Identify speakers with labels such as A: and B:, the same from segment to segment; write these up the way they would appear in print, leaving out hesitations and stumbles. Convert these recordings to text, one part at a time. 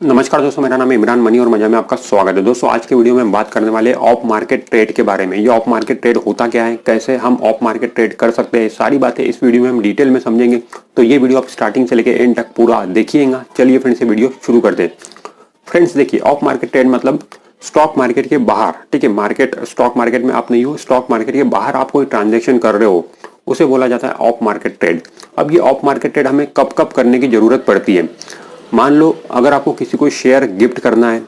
A: नमस्कार दोस्तों, मेरा नाम है इमरान मनी और मजा में आपका स्वागत है। दोस्तों आज के वीडियो में हम बात करने वाले ऑफ मार्केट ट्रेड के बारे में। ये ऑफ मार्केट ट्रेड होता क्या है, कैसे हम ऑफ मार्केट ट्रेड कर सकते हैं, सारी बातें इस वीडियो में हम डिटेल में समझेंगे। तो ये वीडियो आप स्टार्टिंग से लेकर एंड तक पूरा देखिएगा। चलिए फ्रेंड्स, ये वीडियो शुरू करते हैं। फ्रेंड्स देखिए, ऑफ मार्केट ट्रेड मतलब स्टॉक मार्केट के बाहर, ठीक है, स्टॉक मार्केट में आप नहीं हो, स्टॉक मार्केट के बाहर आप कोई ट्रांजेक्शन कर रहे हो, उसे बोला जाता है ऑफ मार्केट ट्रेड। अब ये ऑफ मार्केट ट्रेड हमें कब कब करने की जरूरत पड़ती है। मान लो अगर आपको किसी को शेयर गिफ्ट करना है,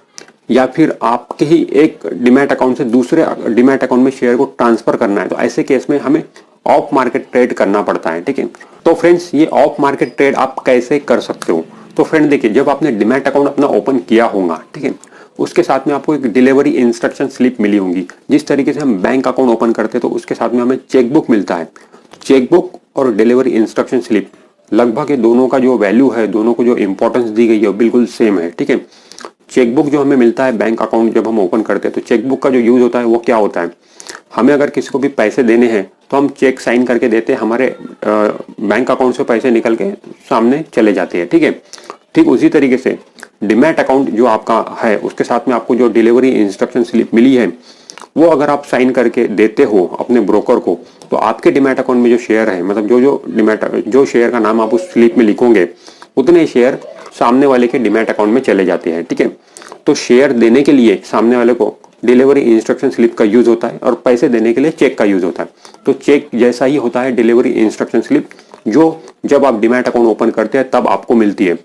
A: या फिर आपके ही एक डीमैट अकाउंट से दूसरे डीमैट अकाउंट में शेयर को ट्रांसफर करना है, तो ऐसे केस में हमें ऑफ मार्केट ट्रेड करना पड़ता है, ठीक है। तो फ्रेंड्स ये ऑफ मार्केट ट्रेड आप कैसे कर सकते हो। तो फ्रेंड देखिए, जब आपने डीमैट अकाउंट अपना ओपन किया होगा, ठीक है, उसके साथ में आपको एक डिलीवरी इंस्ट्रक्शन स्लिप मिली होगी। जिस तरीके से हम बैंक अकाउंट ओपन करते हैं तो उसके साथ में हमें चेकबुक मिलता है। चेकबुक और डिलीवरी इंस्ट्रक्शन स्लिप लगभग ये दोनों का जो वैल्यू है, दोनों को जो इंपॉर्टेंस दी गई है बिल्कुल सेम है, ठीक है। चेकबुक जो हमें मिलता है बैंक अकाउंट जब हम ओपन करते हैं, तो चेकबुक का जो यूज होता है वो क्या होता है, हमें अगर किसी को भी पैसे देने हैं तो हम चेक साइन करके देते हैं, हमारे बैंक अकाउंट से पैसे निकल के सामने चले जाते हैं, ठीक है। ठीक उसी तरीके से डीमैट अकाउंट जो आपका है, उसके साथ में आपको जो डिलीवरी इंस्ट्रक्शन स्लिप मिली है, वो अगर आप साइन करके देते हो अपने ब्रोकर को, तो आपके डीमैट अकाउंट में जो शेयर है, मतलब जो शेयर का नाम आप उस स्लिप में लिखोगे, उतने शेयर सामने वाले के डीमैट अकाउंट में चले जाते हैं, ठीक है। तो शेयर देने के लिए सामने वाले को डिलीवरी इंस्ट्रक्शन स्लिप का यूज होता है और पैसे देने के लिए चेक का यूज होता है। तो चेक जैसा ही होता है डिलीवरी इंस्ट्रक्शन स्लिप, जो जब आप डीमैट अकाउंट ओपन करते हैं तब आपको मिलती है।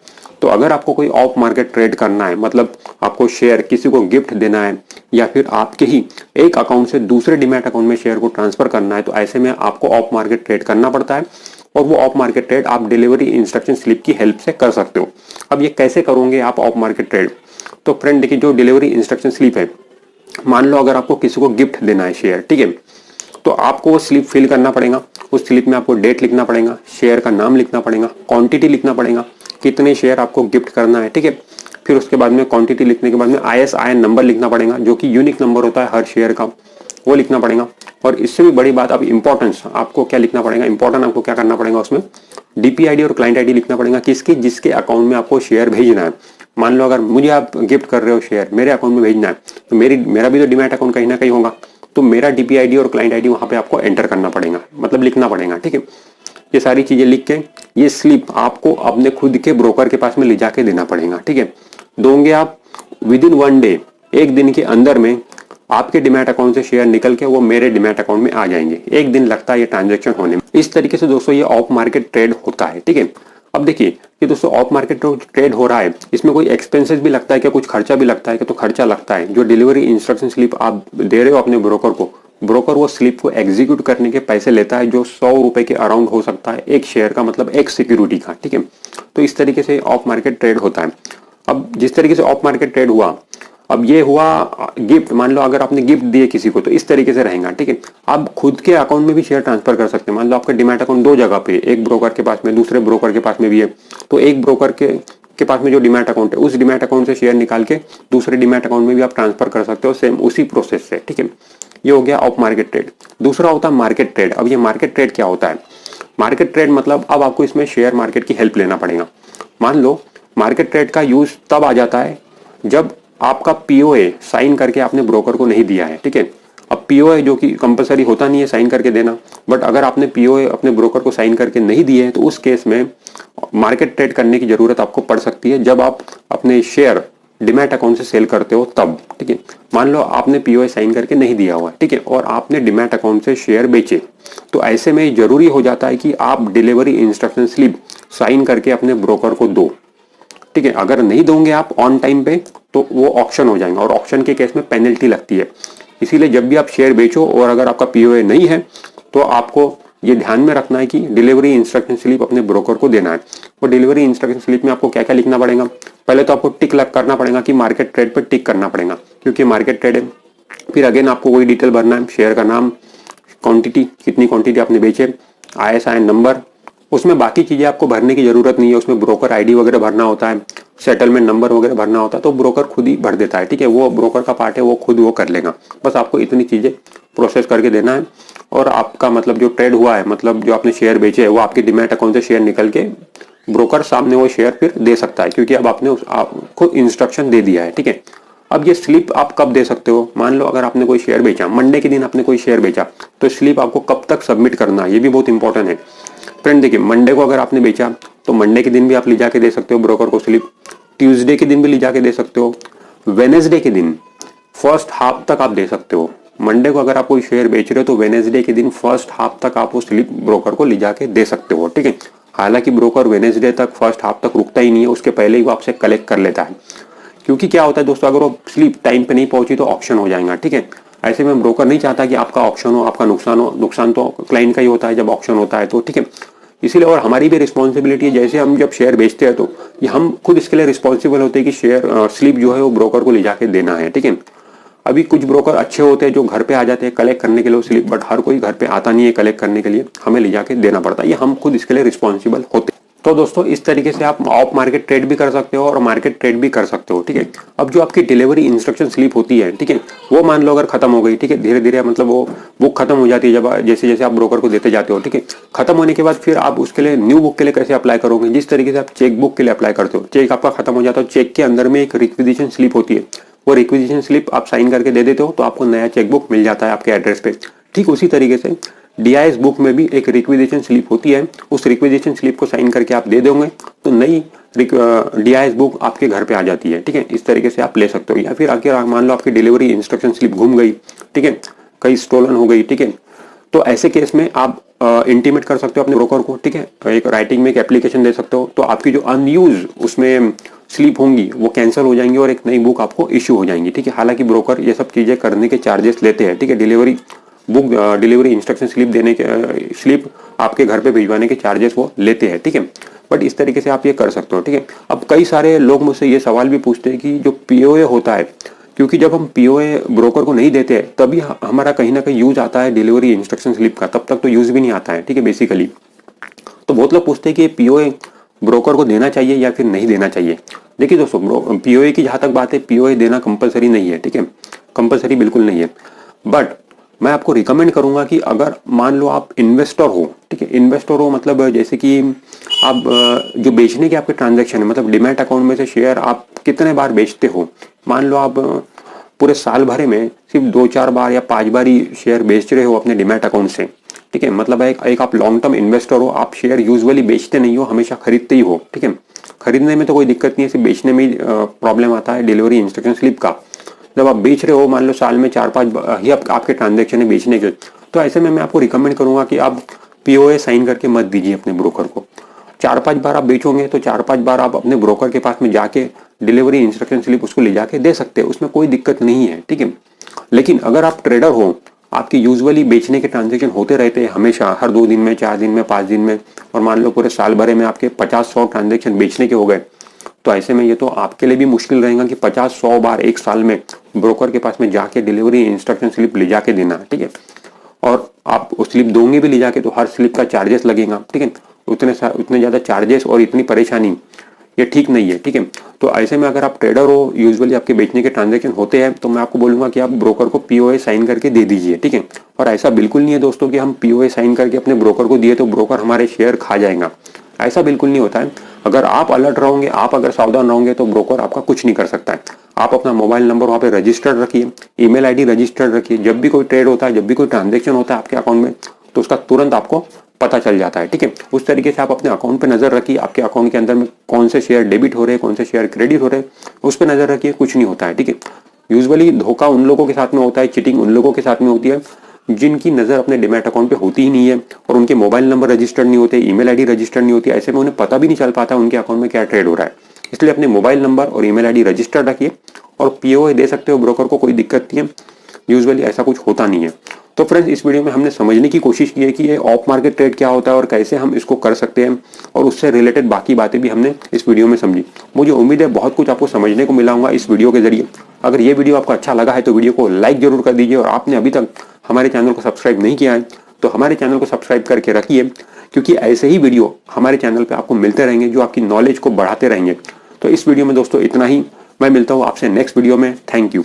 A: तो अगर आपको कोई ऑफ मार्केट ट्रेड करना है, मतलब आपको शेयर किसी को गिफ्ट देना है, या फिर आपके ही एक अकाउंट से दूसरे डीमैट अकाउंट में शेयर को ट्रांसफर करना है, तो ऐसे में आपको ऑफ मार्केट ट्रेड करना पड़ता है। और वो ऑफ मार्केट ट्रेड आप डिलीवरी इंस्ट्रक्शन स्लिप की हेल्प से कर सकते हो। अब ये कैसे करोगे आप ऑफ मार्केट ट्रेड। तो फ्रेंड देखिए, जो डिलीवरी इंस्ट्रक्शन स्लिप है, मान लो अगर आपको किसी को गिफ्ट देना है शेयर, ठीक है, तो आपको वो स्लिप फिल करना पड़ेगा। उस स्लिप में आपको डेट लिखना पड़ेगा, शेयर का नाम लिखना पड़ेगा, क्वांटिटी लिखना पड़ेगा, कितने शेयर आपको गिफ्ट करना है, ठीक है। फिर उसके बाद में क्वांटिटी लिखने के बाद में ISIN नंबर लिखना पड़ेगा, जो कि यूनिक नंबर होता है हर शेयर का, वो लिखना पड़ेगा। और इससे भी बड़ी बात, अब इंपॉर्टेंस आपको क्या लिखना पड़ेगा, इंपॉर्टेंट आपको क्या करना पड़ेगा, उसमें DPID और क्लाइंट ID लिखना पड़ेगा, किसकी, जिसके अकाउंट में आपको शेयर भेजना है। मान लो अगर मुझे आप गिफ्ट कर रहे हो शेयर, मेरे अकाउंट में भेजना है, तो मेरा भी तो डीमैट अकाउंट कहीं ना कहीं होगा, तो मेरा DPID और क्लाइंट ID वहां पे आपको एंटर करना पड़ेगा, मतलब लिखना पड़ेगा, ठीक है। ये सारी चीजें लिख के ये स्लिप आपको अपने खुद के ब्रोकर के पास में ले जाके देना पड़ेगा, ठीक है। दोगे आप विदिन 1 डे, एक दिन के अंदर में आपके डीमैट अकाउंट से शेयर निकल के वो मेरे डीमैट अकाउंट में आ जाएंगे। एक दिन लगता है ये ट्रांजैक्शन होने में। इस तरीके से दोस्तों ये ऑफ मार्केट ट्रेड होता है, ठीक है। अब देखिए कि दोस्तों ऑफ मार्केट ट्रेड हो रहा है, इसमें कोई एक्सपेंसेस भी लगता है क्या, कुछ खर्चा भी लगता है क्या, तो खर्चा लगता है। जो डिलीवरी इंस्ट्रक्शन स्लिप आप दे रहे हो अपने ब्रोकर को, ब्रोकर वो स्लिप को एग्जीक्यूट करने के पैसे लेता है, जो 100 रुपए के अराउंड हो सकता है एक शेयर का, मतलब एक सिक्योरिटी का, ठीक है। तो इस तरीके से ऑफ मार्केट ट्रेड होता है। अब जिस तरीके से ऑफ मार्केट ट्रेड हुआ, अब ये हुआ गिफ्ट। मान लो अगर आपने गिफ्ट दिए किसी को, तो इस तरीके से रहेगा, ठीक है। आप खुद के अकाउंट में भी शेयर ट्रांसफर कर सकते हैं। मान लो आपका डीमैट अकाउंट 2 जगह पे, एक ब्रोकर के पास में, दूसरे ब्रोकर के पास में भी है, तो एक ब्रोकर के पास में जो डीमैट अकाउंट है, उस डीमैट अकाउंट से शेयर निकाल के दूसरे डीमैट अकाउंट में भी आप ट्रांसफर कर सकते हो, सेम उसी प्रोसेस से, ठीक है। ये हो गया ऑफ मार्केट ट्रेड। दूसरा होता है मार्केट ट्रेड। अब ये मार्केट ट्रेड क्या होता है, मार्केट ट्रेड मतलब अब आपको इसमें शेयर मार्केट की हेल्प लेना पड़ेगा। मान लो मार्केट ट्रेड का यूज तब आ जाता है जब आपका POA साइन करके आपने ब्रोकर को नहीं दिया है, ठीक है। अब POA जो कि कंपलसरी होता नहीं है साइन करके देना, बट अगर आपने POA अपने ब्रोकर को साइन करके नहीं दिए हैं, तो उस केस में मार्केट ट्रेड करने की जरूरत आपको पड़ सकती है, जब आप अपने शेयर डीमैट अकाउंट से सेल करते हो तब, ठीक है। मान लो आपने POA साइन करके नहीं दिया हुआ, ठीक है, और आपने डीमैट अकाउंट से शेयर बेचे, तो ऐसे में जरूरी हो जाता है कि आप डिलीवरी इंस्ट्रक्शन स्लिप साइन करके अपने ब्रोकर को दो, ठीक है। अगर नहीं दोगे आप ऑन टाइम पे, तो वो ऑक्शन हो जाएगा, और ऑक्शन के केस में पेनल्टी लगती है। इसीलिए जब भी आप शेयर बेचो और अगर आपका POA नहीं है, तो आपको ये ध्यान में रखना है कि डिलीवरी इंस्ट्रक्शन स्लिप अपने ब्रोकर को देना है। और डिलीवरी इंस्ट्रक्शन स्लिप में आपको क्या क्या लिखना पड़ेगा, पहले तो आपको टिक लग करना पड़ेगा कि मार्केट ट्रेड पर टिक करना पड़ेगा, क्योंकि मार्केट ट्रेड है। फिर अगेन आपको वही डिटेल भरना है, शेयर का नाम, क्वांटिटी, कितनी क्वांटिटी आपने बेचे, ISIN नंबर। उसमें बाकी चीजें आपको भरने की जरूरत नहीं है, उसमें ब्रोकर ID वगैरह भरना होता है, सेटलमेंट नंबर वगैरह भरना होता है, तो ब्रोकर खुद ही भर देता है, ठीक है। वो ब्रोकर का पार्ट है, वो खुद वो कर लेगा। बस आपको इतनी चीजें प्रोसेस करके देना है, और आपका मतलब जो ट्रेड हुआ है, मतलब जो आपने शेयर बेचे है, वो आपके डीमैट अकाउंट से शेयर निकल के ब्रोकर सामने वो शेयर फिर दे सकता है, क्योंकि अब आपने आपको इंस्ट्रक्शन दे दिया है। ठीक है, अब ये स्लिप आप कब दे सकते हो? मान लो अगर आपने कोई शेयर बेचा, मंडे के दिन आपने कोई शेयर बेचा, तो स्लिप आपको कब तक सबमिट करना है, ये भी बहुत इंपॉर्टेंट है फ्रेंड। देखिए, मंडे को अगर आपने बेचा तो मंडे के दिन भी आप ले जाके दे सकते हो ब्रोकर को स्लिप, ट्यूसडे के दिन भी ले जाके दे सकते हो, वेनेसडे के दिन फर्स्ट हाफ तक आप दे सकते हो। मंडे को अगर आप कोई शेयर बेच रहे हो तो वेनेसडे के दिन फर्स्ट हाफ तक आप वो स्लिप ब्रोकर को ले जाके दे सकते हो। ठीक है, हालांकि ब्रोकर वेनेसडे तक फर्स्ट हाफ तक रुकता ही नहीं है, उसके पहले ही वो आपसे कलेक्ट कर लेता है। क्योंकि क्या होता है दोस्तों, अगर वो स्लिप टाइम पे नहीं पहुंची तो ऑक्शन हो जाएगा। ठीक है, ऐसे में ब्रोकर नहीं चाहता कि आपका ऑक्शन हो, आपका नुकसान हो। नुकसान तो क्लाइंट का ही होता है जब ऑक्शन होता है तो। ठीक है, इसीलिए और हमारी भी रिस्पॉन्सिबिलिटी है, जैसे हम जब शेयर बेचते हैं तो ये हम खुद इसके लिए रिस्पॉन्सिबल होते हैं कि शेयर स्लिप जो है वो ब्रोकर को ले जाके देना है। ठीक है, अभी कुछ ब्रोकर अच्छे होते हैं जो घर पे आ जाते हैं कलेक्ट करने के लिए स्लिप, बट हर कोई घर पे आता नहीं है कलेक्ट करने के लिए, हमें ले जाके देना पड़ता है। ये हम खुद इसके लिए रिस्पॉन्सिबल होते हैं। तो दोस्तों, इस तरीके से आप ऑफ मार्केट ट्रेड भी कर सकते हो और मार्केट ट्रेड भी कर सकते हो। ठीक है, अब जो आपकी डिलीवरी इंस्ट्रक्शन स्लिप होती है, ठीक है, वो मान लो अगर खत्म हो गई, ठीक है, धीरे धीरे मतलब वो बुक खत्म हो जाती है जब जैसे जैसे आप ब्रोकर को देते जाते हो। ठीक है, खत्म होने के बाद फिर आप उसके लिए न्यू बुक के लिए कैसे अप्लाई करोगे? जिस तरीके से आप चेक बुक के लिए अप्लाई करते हो, चेक आपका खत्म हो जाता है, चेक के अंदर में एक रिक्विजिशन स्लिप होती है, वो रिक्विजिशन स्लिप आप साइन करके दे देते हो तो आपको नया चेक बुक मिल जाता है आपके एड्रेस पे। ठीक उसी तरीके से डीआईएस बुक में भी एक रिक्विजिशन स्लिप होती है, उस रिक्विजिशन स्लिप को साइन करके आप दे दोगे तो नई डीआईएस बुक आपके घर पे आ जाती है। ठीक है, इस तरीके से आप ले सकते हो। या फिर आगे मान लो आपकी डिलीवरी इंस्ट्रक्शन स्लिप घूम गई, ठीक है, कहीं स्टोलन हो गई, ठीक है, तो ऐसे केस में आप इंटीमेट कर सकते हो अपने ब्रोकर को। ठीक है, एक राइटिंग में एक एप्लीकेशन दे सकते हो, तो आपकी जो अनयूज उसमें स्लिप होंगी वो कैंसिल हो जाएंगी और एक नई बुक आपको इश्यू हो जाएंगी। ठीक है, हालांकि ब्रोकर ये सब चीजें करने के चार्जेस लेते हैं। ठीक है, delivery book delivery instruction slip देने के स्लिप आपके घर पे भिजवाने के चार्जेस वो लेते हैं। ठीक है, बट इस तरीके से आप ये कर सकते हो। ठीक है, अब कई सारे लोग मुझसे ये सवाल भी पूछते हैं कि जो पीओए होता है, क्योंकि जब हम पीओए ब्रोकर को नहीं देते तभी हमारा कहीं ना कहीं यूज आता है डिलीवरी इंस्ट्रक्शन स्लिप का, तब तक तो यूज भी नहीं आता है। ठीक है, बेसिकली तो बहुत लोग पूछते हैं कि पीओए ब्रोकर को देना चाहिए या फिर नहीं देना चाहिए। देखिए दोस्तों, पीओए की जहां तक बात है, पीओए देना कंपलसरी नहीं है। ठीक है, कंपलसरी बिल्कुल नहीं है, बट मैं आपको रिकमेंड करूंगा कि अगर मान लो आप इन्वेस्टर हो, ठीक है, इन्वेस्टर हो मतलब जैसे कि आप जो बेचने के आपके ट्रांजैक्शन है, मतलब डिमैट अकाउंट में से शेयर आप कितने बार बेचते हो, मान लो आप पूरे साल भरे में सिर्फ 2-4 बार या 5 बार ही शेयर बेच रहे हो अपने डिमैट अकाउंट से। ठीक है, मतलब एक आप लॉन्ग टर्म इन्वेस्टर हो, आप शेयर यूजुअली बेचते नहीं हो, हमेशा खरीदते ही हो। ठीक है, खरीदने में तो कोई दिक्कत नहीं है, सिर्फ बेचने में ही प्रॉब्लम आता है डिलीवरी इंस्ट्रक्शन स्लिप का। जब आप बेच रहे हो, मान लो साल में 4-5 ही आपके ट्रांजैक्शन है बेचने के, तो ऐसे में मैं आपको रिकमेंड करूंगा कि आप पीओए साइन करके मत दीजिए अपने ब्रोकर को। 4-5 बार आप बेचोगे तो 4-5 बार आप अपने ब्रोकर के पास में जाके डिलीवरी इंस्ट्रक्शन स्लिप उसको ले जाके दे सकते हैं, उसमें कोई दिक्कत नहीं है। ठीक है, लेकिन अगर आप ट्रेडर हो, आपकी यूजुअली बेचने के ट्रांजैक्शन होते रहते हैं हमेशा, हर 2 दिन में, 4 दिन में, 5 दिन में, और मान लो पूरे साल भरे में आपके 50-100 ट्रांजैक्शन बेचने के हो गए, तो ऐसे में ये तो आपके लिए भी मुश्किल रहेगा कि 50-100 बार एक साल में ब्रोकर के पास में जाके डिलीवरी इंस्ट्रक्शन स्लिप ले जाके देना। ठीक है, और आप उस स्लिप दोगे भी ले जाके तो हर स्लिप का चार्जेस लगेगा। ठीक है, उतने ज्यादा चार्जेस और इतनी परेशानी, ये ठीक नहीं है। ठीक है, तो ऐसे में अगर आप ट्रेडर हो, यूजुअली आपके बेचने के ट्रांजैक्शन होते हैं, तो मैं आपको बोलूंगा कि आप ब्रोकर को पीओए साइन करके दे दीजिए। ठीक है, और ऐसा बिल्कुल नहीं है दोस्तों कि हम पीओए साइन करके अपने ब्रोकर को दिए तो ब्रोकर हमारे शेयर खा जाएगा, ऐसा बिल्कुल नहीं होता है। अगर आप अलर्ट रहोगे, आप अगर सावधान रहोगे तो ब्रोकर आपका कुछ नहीं कर सकता है। आप अपना मोबाइल नंबर वहाँ पे रजिस्टर्ड रखिए, ईमेल आईडी रजिस्टर्ड रखिए, जब भी कोई ट्रेड होता है, जब भी कोई ट्रांजैक्शन होता है आपके अकाउंट में, तो उसका तुरंत आपको पता चल जाता है। ठीक है, उस तरीके से आप अपने अकाउंट पे नजर रखिए, आपके अकाउंट के अंदर में कौन से शेयर डेबिट हो रहे हैं, कौन से शेयर क्रेडिट हो रहे हैं, उस पर नजर रखिए, कुछ नहीं होता है। ठीक है, यूजुअली धोखा उन लोगों के साथ में होता है, चीटिंग उन लोगों के साथ में होती है जिनकी नजर अपने डिमैट अकाउंट पे होती ही नहीं है, और उनके मोबाइल नंबर रजिस्टर्ड नहीं होते, ईमेल आईडी रजिस्टर्ड नहीं होती, ऐसे में उन्हें पता भी नहीं चल पाता उनके अकाउंट में क्या ट्रेड हो रहा है। इसलिए अपने मोबाइल नंबर और ईमेल आईडी रजिस्टर्ड रखिए और पीओए दे सकते हो ब्रोकर को, कोई दिक्कत नहीं है, यूजुअली ऐसा कुछ होता नहीं है। तो फ्रेंड्स, इस वीडियो में हमने समझने की कोशिश की है कि ये ऑफ मार्केट ट्रेड क्या होता है और कैसे हम इसको कर सकते हैं, और उससे रिलेटेड बाकी बातें भी हमने इस वीडियो में समझी। मुझे उम्मीद है बहुत कुछ आपको समझने को मिला होगा इस वीडियो के जरिए। अगर ये वीडियो आपको अच्छा लगा है तो वीडियो को लाइक जरूर कर दीजिए, और आपने अभी तक हमारे चैनल को सब्सक्राइब नहीं किया है तो हमारे चैनल को सब्सक्राइब करके रखिए, क्योंकि ऐसे ही वीडियो हमारे चैनल पर आपको मिलते रहेंगे जो आपकी नॉलेज को बढ़ाते रहेंगे। तो इस वीडियो में दोस्तों इतना ही, मैं मिलता हूँ आपसे नेक्स्ट वीडियो में। Thank you.